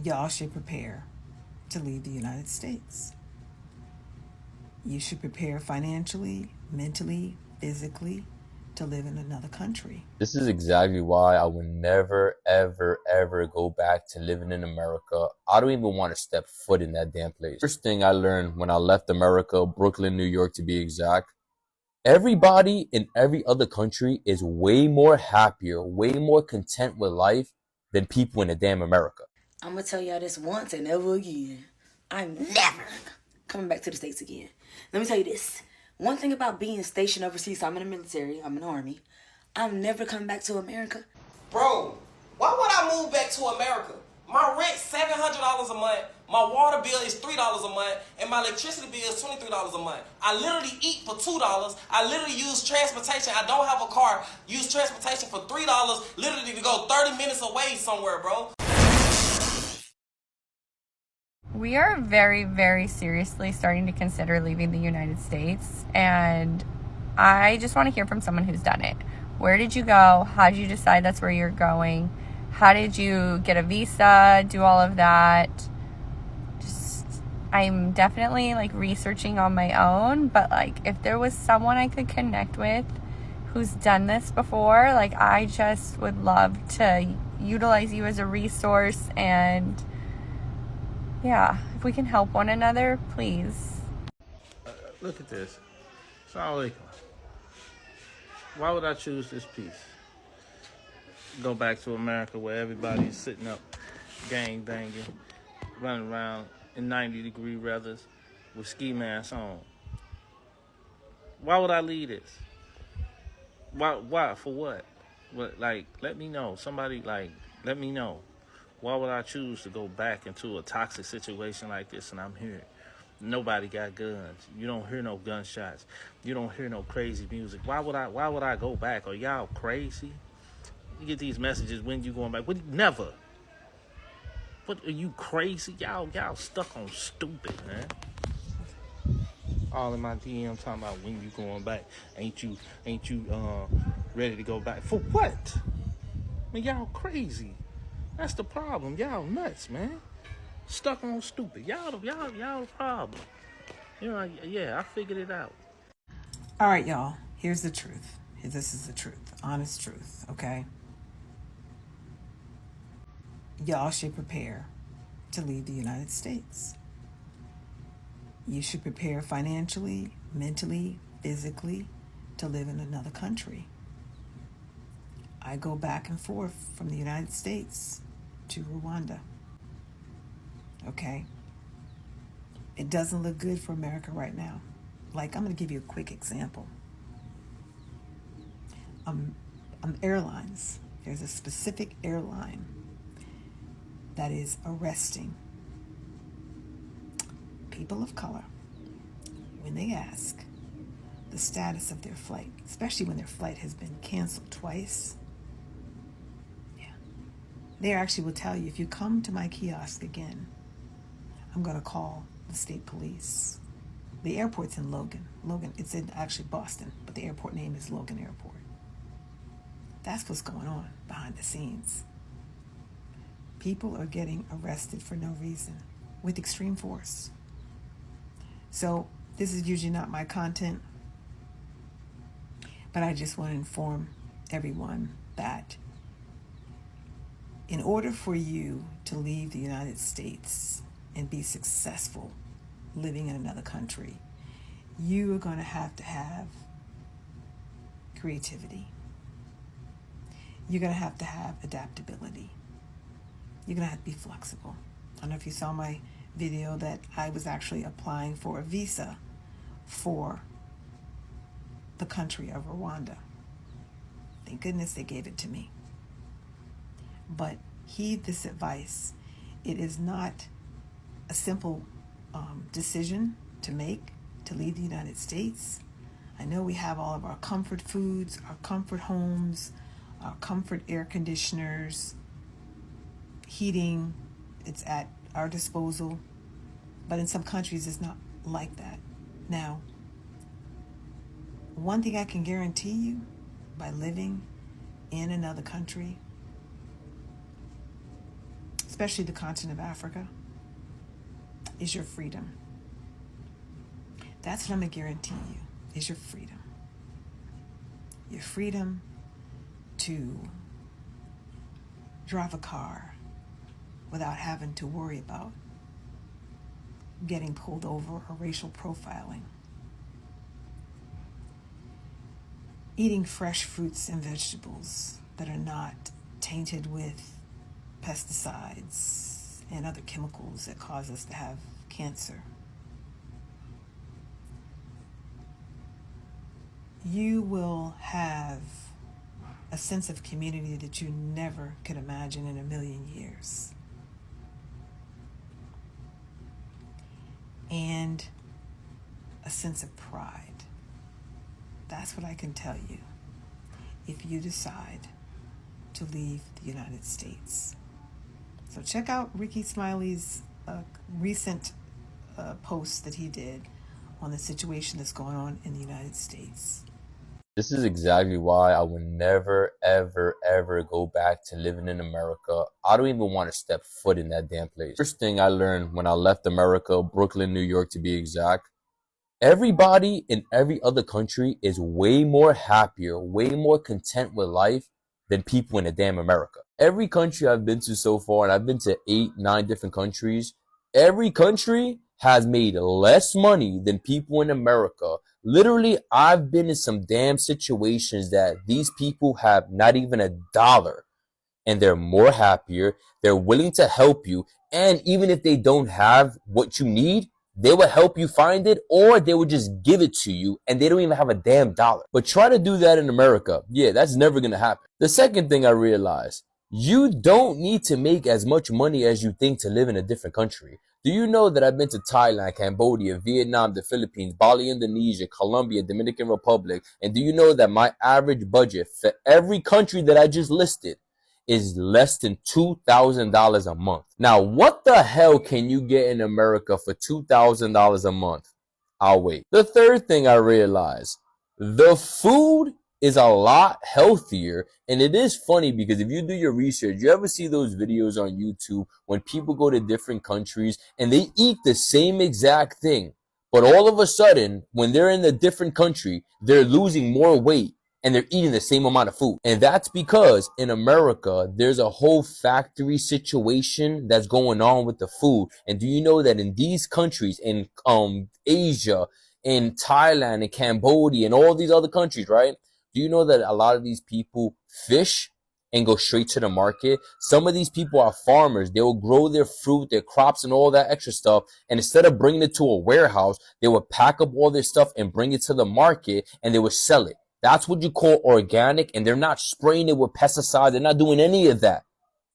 Y'all should prepare to leave the United States. You should prepare financially, mentally, physically to live in another country. This is exactly why I would never, ever, ever go back to living in America. I don't even want to step foot in that damn place. First thing I learned when I left America, Brooklyn, New York to be exact, everybody in every other country is way more happier, way more content with life than people in the damn America. I'm gonna tell y'all this once and never again. I'm never coming back to the States again. Let me tell you this. One thing about being stationed overseas, so I'm in the military, I'm in the Army, I'm never coming back to America. Bro, why would I move back to America? My rent $700 a month, my water bill is $3 a month, and my electricity bill is $23 a month. I literally eat for $2. I literally use transportation. I don't have a car. Use transportation for $3, literally to go 30 minutes away somewhere, bro. We are very, very seriously starting to consider leaving the United States, and I just want to hear from someone who's done it. Where did you go? How did you decide that's where you're going? How did you get a visa? Do all of that? I'm definitely researching on my own, but if there was someone I could connect with who's done this before, I just would love to utilize you as a resource, and yeah, if we can help one another, please. Look at this. Assalamu alaikum. Why would I choose this piece? Go back to America where everybody's sitting up, gang banging, running around in 90-degree weathers with ski masks on. Why would I leave this? Why? For what? Let me know. Somebody, let me know. Why would I choose to go back into a toxic situation like this and I'm here? Nobody got guns. You don't hear no gunshots. You don't hear no crazy music. Why would I go back? Are y'all crazy? You get these messages, when you going back? What? Never. What, are you crazy? Y'all stuck on stupid, man. All in my DM talking about when you going back. Ain't you ready to go back? For what? I mean, y'all crazy. That's the problem. Y'all nuts, man. Stuck on stupid. Y'all the problem. Yeah, I figured it out. All right, y'all. Here's the truth. This is the truth. Honest truth, okay? Y'all should prepare to leave the United States. You should prepare financially, mentally, physically to live in another country. I go back and forth from the United States to Rwanda. Okay? It doesn't look good for America right now. I'm going to give you a quick example. Airlines. There's a specific airline that is arresting people of color when they ask the status of their flight, especially when their flight has been canceled twice. Yeah. They actually will tell you, if you come to my kiosk again, I'm going to call the state police. The airport's in Logan. It's in actually Boston, but the airport name is Logan Airport. That's what's going on behind the scenes. People are getting arrested for no reason with extreme force. So this is usually not my content, but I just want to inform everyone that in order for you to leave the United States and be successful living in another country, you are going to have creativity. You're going to have adaptability. You're going to have to be flexible. I don't know if you saw my video that I was actually applying for a visa for the country of Rwanda. Thank goodness they gave it to me. But heed this advice. It is not a simple decision to make to leave the United States. I know we have all of our comfort foods, our comfort homes, our comfort air conditioners, heating, it's at our disposal. But in some countries, it's not like that. Now, one thing I can guarantee you, by living in another country, especially especially the continent of Africa, is your freedom. That's what I'm going to guarantee you, is your freedom. Your freedom to drive a car without having to worry about getting pulled over or racial profiling. Eating fresh fruits and vegetables that are not tainted with pesticides and other chemicals that cause us to have cancer. You will have a sense of community that you never could imagine in a million years. And a sense of pride. That's what I can tell you if you decide to leave the United States. So check out Ricky Smiley's recent post that he did on the situation that's going on in the United States. This is exactly why I would never, ever, ever go back to living in America. I don't even want to step foot in that damn place. First thing I learned when I left America, Brooklyn, New York to be exact, everybody in every other country is way more happier, way more content with life than people in the damn America. Every country I've been to so far, and I've been to 8, 9 different countries, every country has made less money than people in America. Literally, I've been in some damn situations that these people have not even a dollar, and they're more happier. They're willing to help you. And even if they don't have what you need, they will help you find it, or they will just give it to you, and they don't even have a damn dollar. But try to do that in America. Yeah, that's never going to happen. The second thing I realized, you don't need to make as much money as you think to live in a different country. Do you know that I've been to Thailand, Cambodia, Vietnam, the Philippines, Bali, Indonesia, Colombia, Dominican Republic? And do you know that my average budget for every country that I just listed is less than $2,000 a month? Now, what the hell can you get in America for $2,000 a month? I'll wait. The third thing I realized, the food is a lot healthier. And it is funny because if you do your research, you ever see those videos on YouTube when people go to different countries and they eat the same exact thing, but all of a sudden, when they're in a different country, they're losing more weight and they're eating the same amount of food. And that's because in America, there's a whole factory situation that's going on with the food. And do you know that in these countries, in Asia, in Thailand, in Cambodia, and all these other countries, right? Do you know that a lot of these people fish and go straight to the market? Some of these people are farmers. They will grow their fruit, their crops, and all that extra stuff. And instead of bringing it to a warehouse, they would pack up all their stuff and bring it to the market, and they would sell it. That's what you call organic, and they're not spraying it with pesticides. They're not doing any of that.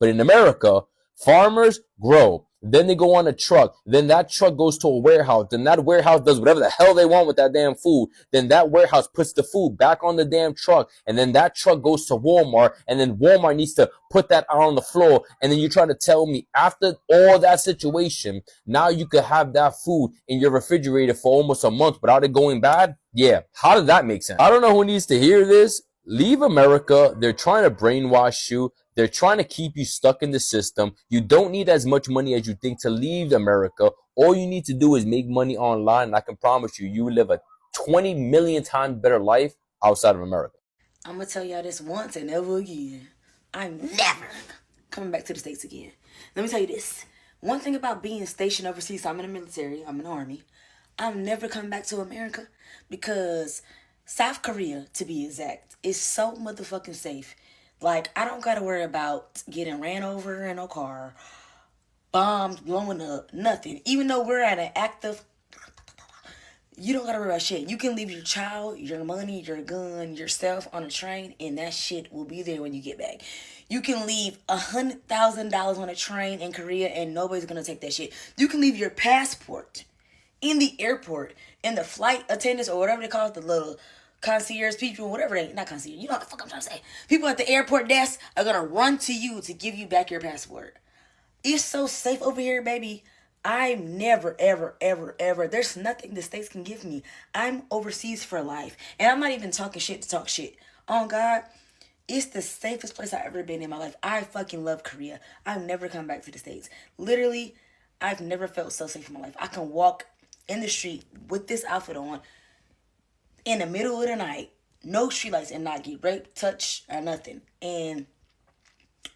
But in America, farmers grow. Then they go on a truck. Then that truck goes to a warehouse. Then that warehouse does whatever the hell they want with that damn food. Then that warehouse puts the food back on the damn truck. And then that truck goes to Walmart. And then Walmart needs to put that out on the floor. And then you're trying to tell me after all that situation, now you could have that food in your refrigerator for almost a month without it going bad? Yeah. How did that make sense? I don't know who needs to hear this. Leave America. They're trying to brainwash you. They're trying to keep you stuck in the system. You don't need as much money as you think to leave America. All you need to do is make money online, and I can promise you, you will live a 20 million times better life outside of America. I'm going to tell y'all this once and never again. I'm never coming back to the States again. Let me tell you this. One thing about being stationed overseas, so I'm in the military, I'm in the Army, I'm never coming back to America because South Korea, to be exact, is so motherfucking safe. Like, I don't gotta worry about getting ran over in a car, bombs blowing up, nothing. Even though we're at an active, you don't gotta worry about shit. You can leave your child, your money, your gun, yourself on a train, and that shit will be there when you get back. You can leave $100,000 on a train in Korea, and nobody's gonna take that shit. You can leave your passport in the airport, and the flight attendants or whatever they call it, the little concierge people, whatever they, not concierge, you know what the fuck I'm trying to say. People at the airport desk are gonna run to you to give you back your passport. It's so safe over here, baby. I'm never, ever, ever, ever. There's nothing the States can give me. I'm overseas for life. And I'm not even talking shit to talk shit. Oh, God. It's the safest place I've ever been in my life. I fucking love Korea. I've never come back to the States. Literally, I've never felt so safe in my life. I can walk in the street with this outfit on in the middle of the night, no streetlights, and not get raped, touched, or nothing. And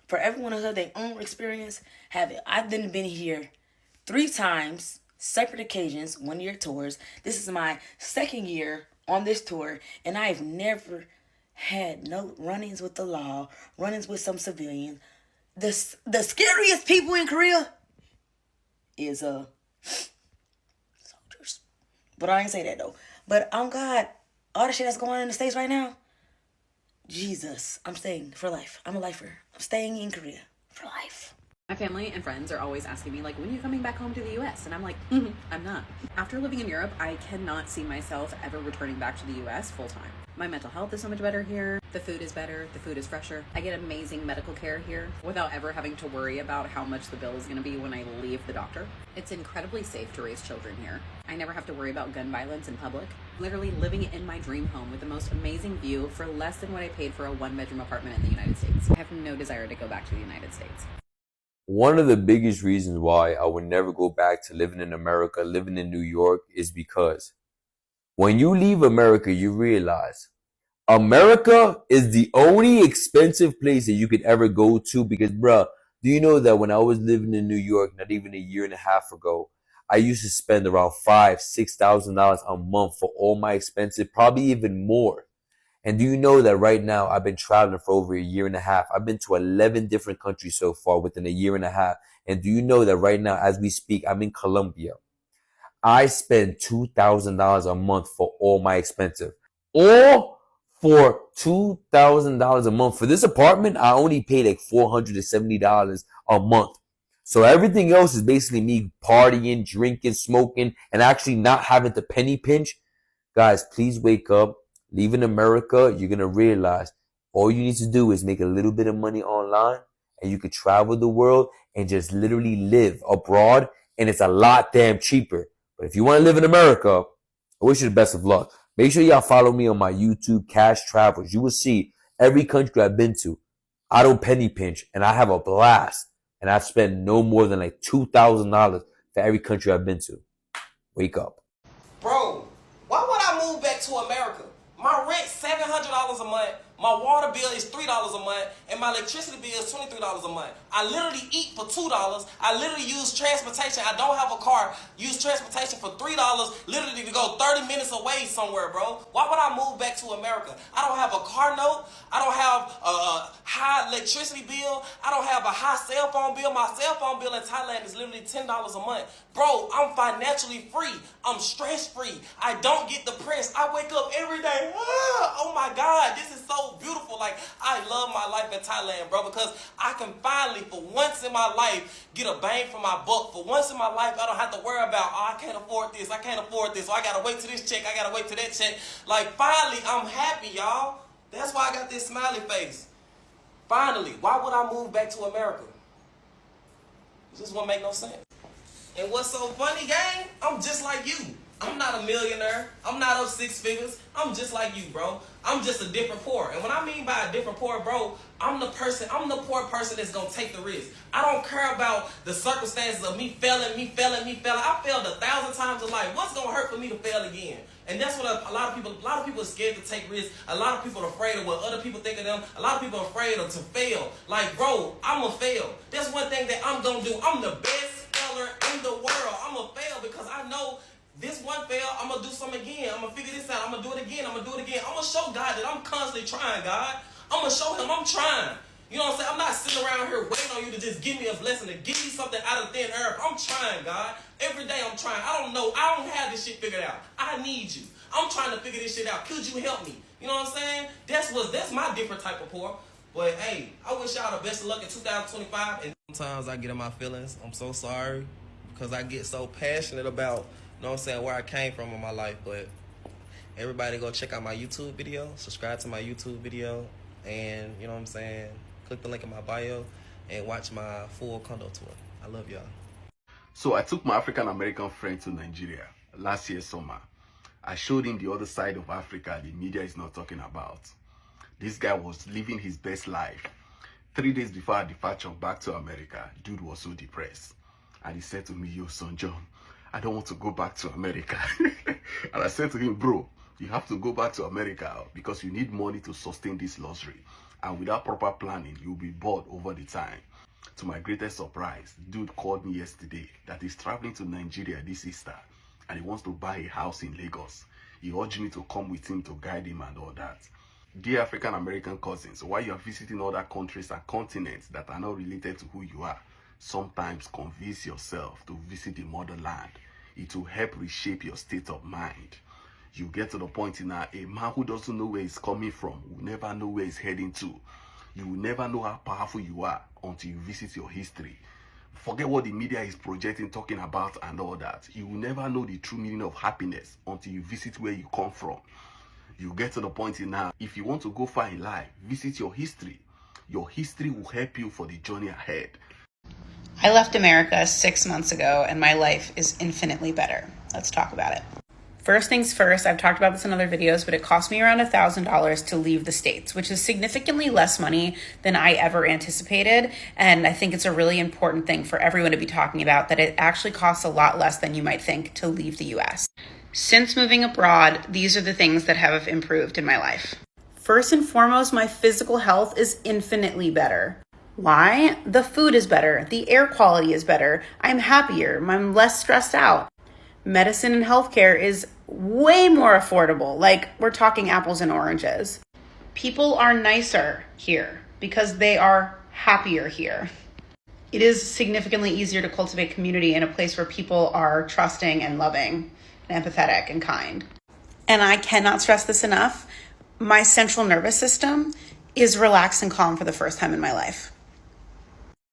for everyone else, their own experience, have it. I've been here 3 times, separate occasions, 1-year tours. This is my 2nd year on this tour, and I've never had no run-ins with the law, run-ins with some civilians. The scariest people in Korea is soldiers. But I ain't say that though. But on God, all the shit that's going on in the States right now, Jesus, I'm staying for life. I'm a lifer. I'm staying in Korea for life. My family and friends are always asking me, like, when are you coming back home to the US? And I'm like, I'm not. After living in Europe, I cannot see myself ever returning back to the US full time. My mental health is so much better here. The food is better. The food is fresher. I get amazing medical care here without ever having to worry about how much the bill is going to be when I leave the doctor. It's incredibly safe to raise children here. I never have to worry about gun violence in public. Literally living in my dream home with the most amazing view for less than what I paid for a 1-bedroom apartment in the United States. I have no desire to go back to the United States. One of the biggest reasons why I would never go back to living in America, living in New York, is because when you leave America, you realize America is the only expensive place that you could ever go to. Because, bruh, do you know that when I was living in New York, not even a year and a half ago, I used to spend around $5,000-$6,000 a month for all my expenses, probably even more. And do you know that right now I've been traveling for over a year and a half? I've been to 11 different countries so far within a year and a half. And do you know that right now, as we speak, I'm in Colombia. I spend $2,000 a month for all my expenses. Or for $2,000 a month. For this apartment, I only pay like $470 a month. So everything else is basically me partying, drinking, smoking, and actually not having to penny pinch. Guys, please wake up. Leaving America, you're going to realize all you need to do is make a little bit of money online and you could travel the world and just literally live abroad, and it's a lot damn cheaper. But if you want to live in America, I wish you the best of luck. Make sure y'all follow me on my YouTube, Cash Travels. You will see every country I've been to. I don't penny pinch, and I have a blast. And I've spent no more than like $2,000 for every country I've been to. Wake up. Bro, why would I move back to America? My rent $700 a month, my water bill is $3 a month, and my electricity bill is $23 a month. I literally eat for $2. I literally use transportation. I don't have a car. Use transportation for $3, literally to go 30 minutes away somewhere, bro. Why would I move back to America? I don't have a car note. I don't have a high electricity bill. I don't have a high cell phone bill. My cell phone bill in Thailand is literally $10 a month. Bro, I'm financially free. I'm stress-free. I don't get depressed. I wake up every day. Oh my God, this is so beautiful. Like, I love my life in Thailand, bro, because I can finally, for once in my life, get a bang for my buck. For once in my life, I don't have to worry about, oh, I can't afford this, or I gotta wait till this check, I gotta wait till that check. Like, finally, I'm happy, y'all. That's why I got this smiley face. Finally, why would I move back to America? It just won't make no sense. And what's so funny, gang? I'm just like you. I'm not a millionaire. I'm not up 6 figures. I'm just like you, bro. I'm just a different poor. And what I mean by a different poor, bro, I'm the poor person that's gonna take the risk. I don't care about the circumstances of me failing. I failed 1,000 times in life. What's gonna hurt for me to fail again? And that's what a lot of people are scared to take risks. A lot of people are afraid of what other people think of them. A lot of people are afraid to fail. Like, bro, I'm gonna fail. That's one thing that I'm gonna do. I'm the best failer in the world. I'm gonna fail because I know this one fail, I'm going to do something again. I'm going to figure this out. I'm going to do it again. I'm going to show God that I'm constantly trying, God. I'm going to show him I'm trying. You know what I'm saying? I'm not sitting around here waiting on you to just give me a blessing, to give me something out of thin air. I'm trying, God. Every day I'm trying. I don't know. I don't have this shit figured out. I need you. I'm trying to figure this shit out. Could you help me? You know what I'm saying? That's my different type of poor. But, hey, I wish y'all the best of luck in 2025. And sometimes I get in my feelings. I'm so sorry because I get so passionate about, you know what I'm saying, where I came from in my life. But everybody go check out my YouTube video, subscribe to my YouTube video, and, you know what I'm saying, click the link in my bio and watch my full condo tour. I love y'all. So I took my African American friend to Nigeria last year summer. I showed him the other side of Africa the media is not talking about. This guy was living his best life. 3 days before our departure back to America, dude was so depressed. And he said to me, yo, son John, I don't want to go back to America. And I said to him, bro, you have to go back to America because you need money to sustain this luxury. And without proper planning, you'll be bored over the time. To my greatest surprise, dude called me yesterday that he's traveling to Nigeria this Easter and he wants to buy a house in Lagos. He urged me to come with him to guide him and all that. Dear African American cousins, while you are visiting other countries and continents that are not related to who you are, sometimes convince yourself to visit the motherland. It will help reshape your state of mind. You get to the point in a man who doesn't know where he's coming from will never know where he's heading to. You will never know how powerful you are until you visit your history. Forget what the media is projecting, talking about and all that. You will never know the true meaning of happiness until you visit where you come from. You get to the point in now, if you want to go far in life, visit your history. Your history will help you for the journey ahead. I left America 6 months ago and my life is infinitely better. Let's talk about it. First things first, I've talked about this in other videos, but it cost me around $1,000 to leave the States, which is significantly less money than I ever anticipated. And I think it's a really important thing for everyone to be talking about, that it actually costs a lot less than you might think to leave the US. Since moving abroad, these are the things that have improved in my life. First and foremost, my physical health is infinitely better. Why? The food is better. The air quality is better. I'm happier. I'm less stressed out. Medicine and healthcare is way more affordable. Like, we're talking apples and oranges. People are nicer here because they are happier here. It is significantly easier to cultivate community in a place where people are trusting and loving and empathetic and kind. And I cannot stress this enough. My central nervous system is relaxed and calm for the first time in my life.